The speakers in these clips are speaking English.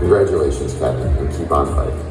Congratulations, Kevin, and keep on fighting.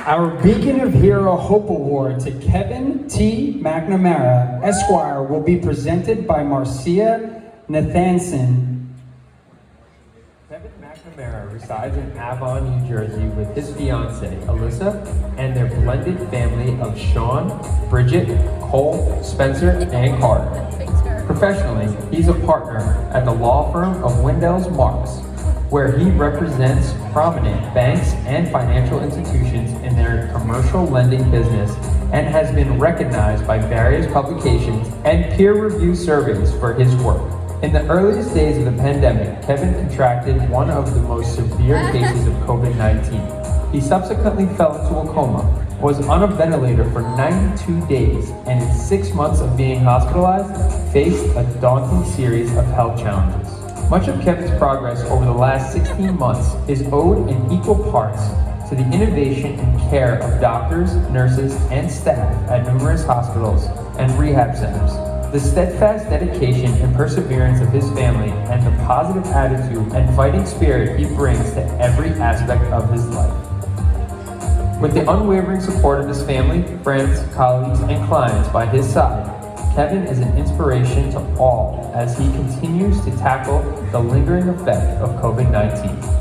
Our Beacon of Hero Hope Award to Kevin T. McNamara, Esquire, will be presented by Marcia Nathanson. Kevin McNamara resides in Avon, New Jersey with his fiancée, Alyssa, and their blended family of Sean, Bridget, Cole, Spencer, and Carter. Professionally, he's a partner at the law firm of Wendell's Marks, where he represents prominent banks and financial institutions in their commercial lending business and has been recognized by various publications and peer-reviewed surveys for his work. In the earliest days of the pandemic, Kevin contracted one of the most severe cases of COVID-19. He subsequently fell into a coma, was on a ventilator for 92 days, and in 6 months of being hospitalized, faced a daunting series of health challenges. Much of Kevin's progress over the last 16 months is owed in equal parts to the innovation and care of doctors, nurses, and staff at numerous hospitals and rehab centers. The steadfast dedication and perseverance of his family and the positive attitude and fighting spirit he brings to every aspect of his life. With the unwavering support of his family, friends, colleagues, and clients by his side, Kevin is an inspiration to all as he continues to tackle the lingering effect of COVID-19.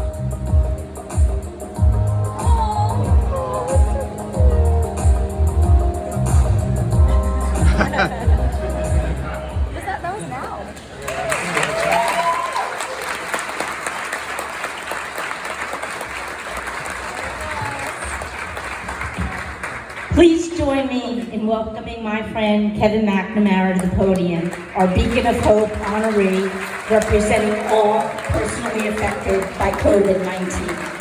That was now. Please join me in welcoming my friend Kevin McNamara to the podium, our Beacon of Hope honoree, representing all personally affected by COVID-19.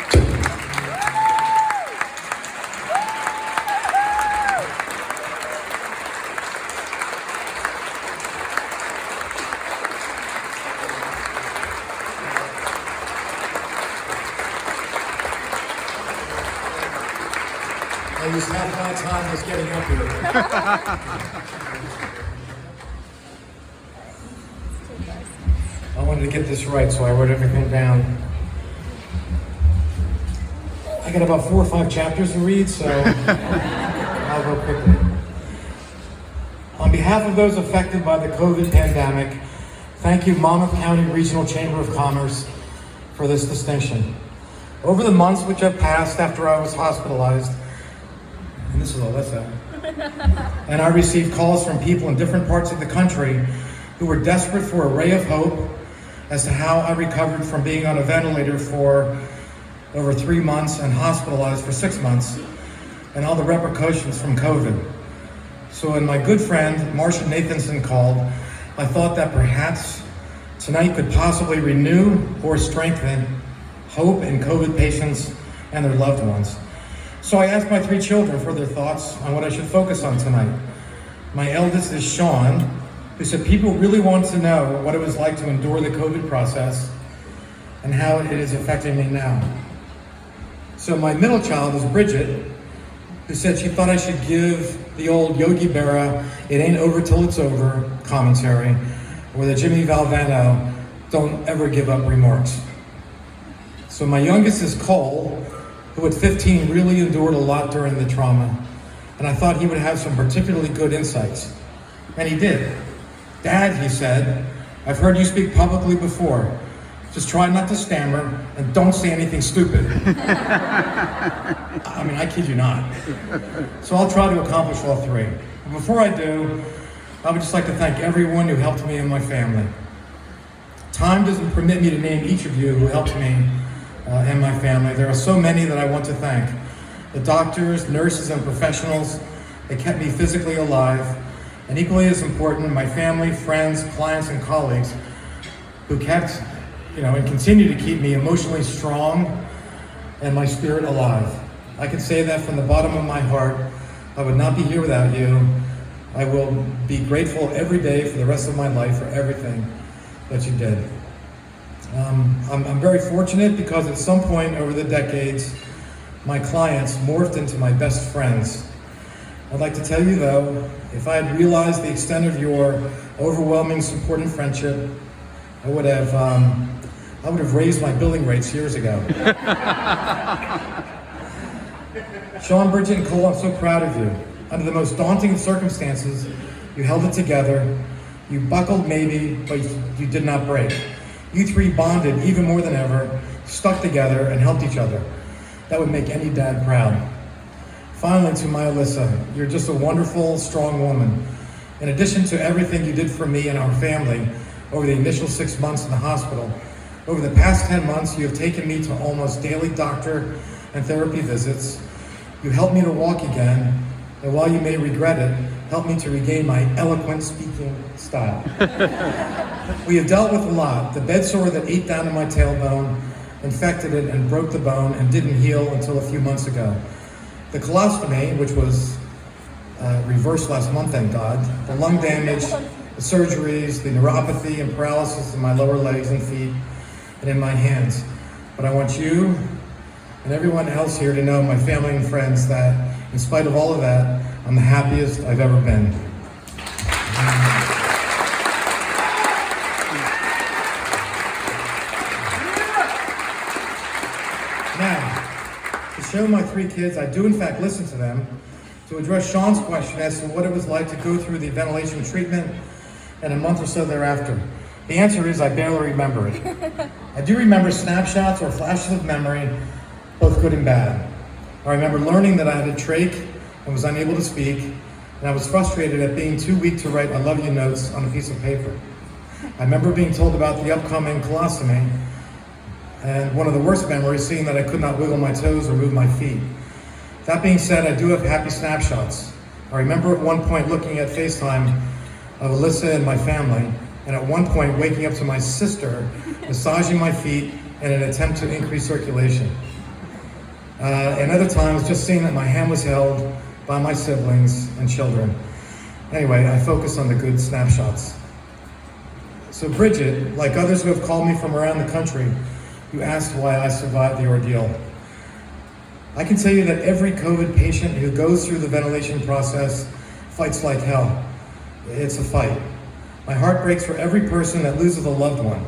I used half my time just getting up here. I wanted to get this right, so I wrote everything down. I got about 4 or 5 chapters to read, so I'll go quickly. On behalf of those affected by the COVID pandemic, thank you, Monmouth County Regional Chamber of Commerce, for this distinction. Over the months which have passed after I was hospitalized, and this is Alyssa, and I received calls from people in different parts of the country who were desperate for a ray of hope as to how I recovered from being on a ventilator for over 3 months and hospitalized for 6 months, and all the repercussions from COVID. So when my good friend Marcia Nathanson called, I thought that perhaps tonight could possibly renew or strengthen hope in COVID patients and their loved ones. So I asked my 3 children for their thoughts on what I should focus on tonight. My eldest is Sean, who said people really want to know what it was like to endure the COVID process and how it is affecting me now. So my middle child is Bridget, who said she thought I should give the old Yogi Berra, "It ain't over till it's over" commentary, or the Jimmy Valvano, "Don't ever give up" remarks. So my youngest is Cole, who at 15 really endured a lot during the trauma, and I thought he would have some particularly good insights. And he did. "Dad," he said, "I've heard you speak publicly before. Just try not to stammer and don't say anything stupid." I mean, I kid you not. So I'll try to accomplish all 3. But before I do, I would just like to thank everyone who helped me and my family. Time doesn't permit me to name each of you who helped me and my family. There are so many that I want to thank. The doctors, nurses, and professionals that kept me physically alive. And equally as important, my family, friends, clients, and colleagues who kept, and continue to keep me emotionally strong and my spirit alive. I can say that from the bottom of my heart. I would not be here without you. I will be grateful every day for the rest of my life for everything that you did. I'm very fortunate because at some point over the decades, my clients morphed into my best friends. I'd like to tell you though, if I had realized the extent of your overwhelming support and friendship, I would have raised my billing rates years ago. Sean, Bridget, and Cole, I'm so proud of you. Under the most daunting of circumstances, you held it together. You buckled maybe, but you did not break. You three bonded even more than ever, stuck together, and helped each other. That would make any dad proud. Finally, to my Alyssa, you're just a wonderful, strong woman. In addition to everything you did for me and our family over the initial 6 months in the hospital, over the past 10 months, you have taken me to almost daily doctor and therapy visits. You helped me to walk again, and while you may regret it, helped me to regain my eloquent speaking style. We have dealt with a lot. The bed sore that ate down to my tailbone, infected it and broke the bone and didn't heal until a few months ago. The colostomy, which was reversed last month, thank God, the lung damage, the surgeries, the neuropathy and paralysis in my lower legs and feet and in my hands. But I want you and everyone else here to know, my family and friends, that in spite of all of that, I'm the happiest I've ever been. Now, to show my three kids, I do in fact listen to them, to address Sean's question as to what it was like to go through the ventilation treatment and a month or so thereafter. The answer is I barely remember it. I do remember snapshots or flashes of memory, both good and bad. I remember learning that I had a trach and was unable to speak, and I was frustrated at being too weak to write I love you notes on a piece of paper. I remember being told about the upcoming colostomy, and one of the worst memories, seeing that I could not wiggle my toes or move my feet. That being said, I do have happy snapshots. I remember at one point looking at FaceTime of Alyssa and my family, and at one point waking up to my sister massaging my feet in an attempt to increase circulation. And other times just seeing that my hand was held by my siblings and children. Anyway, I focus on the good snapshots. So Bridget, like others who have called me from around the country, you asked why I survived the ordeal. I can tell you that every COVID patient who goes through the ventilation process fights like hell. It's a fight. My heart breaks for every person that loses a loved one.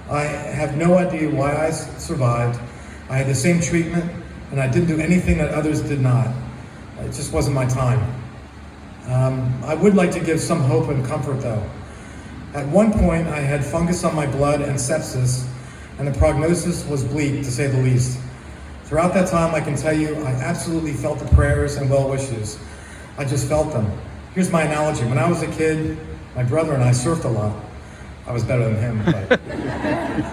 I have no idea why I survived. I had the same treatment, and I didn't do anything that others did not. It just wasn't my time. I would like to give some hope and comfort though. At one point, I had fungus on my blood and sepsis, and the prognosis was bleak, to say the least. Throughout that time, I can tell you, I absolutely felt the prayers and well wishes. I just felt them. Here's my analogy. When I was a kid, my brother and I surfed a lot. I was better than him, but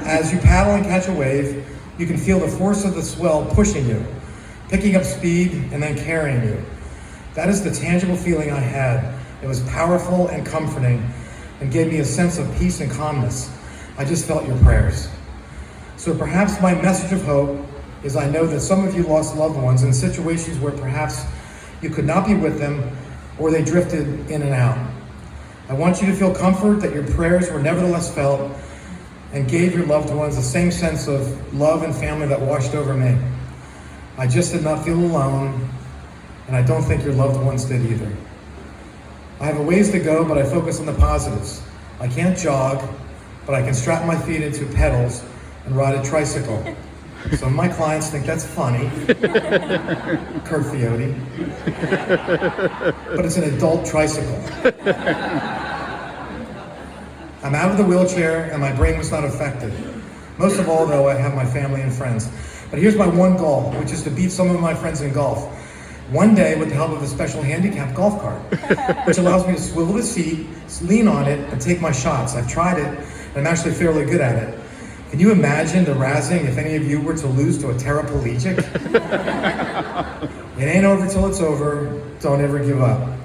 as you paddle and catch a wave, you can feel the force of the swell pushing you, picking up speed and then carrying you. That is the tangible feeling I had. It was powerful and comforting and gave me a sense of peace and calmness. I just felt your prayers. So perhaps my message of hope is I know that some of you lost loved ones in situations where perhaps you could not be with them or they drifted in and out. I want you to feel comfort that your prayers were nevertheless felt and gave your loved ones the same sense of love and family that washed over me. I just did not feel alone, and I don't think your loved ones did either. I have a ways to go, but I focus on the positives. I can't jog, but I can strap my feet into pedals and ride a tricycle. Some of my clients think that's funny, Kurt Fiotti, but it's an adult tricycle. I'm out of the wheelchair and my brain was not affected. Most of all though, I have my family and friends. But here's my one goal, which is to beat some of my friends in golf. One day with the help of a special handicap golf cart, which allows me to swivel the seat, lean on it, and take my shots. I've tried it, and I'm actually fairly good at it. Can you imagine the razzing if any of you were to lose to a paraplegic? It ain't over till it's over. Don't ever give up.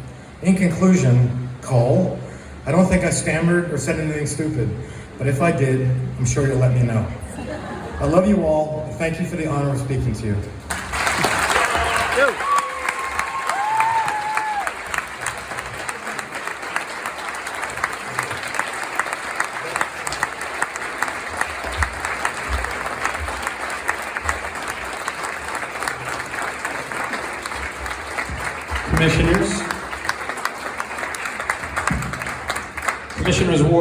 In conclusion, Cole, I don't think I stammered or said anything stupid, but if I did, I'm sure you'll let me know. I love you all. Thank you for the honor of speaking to you. Commissioners. Commissioners Ward.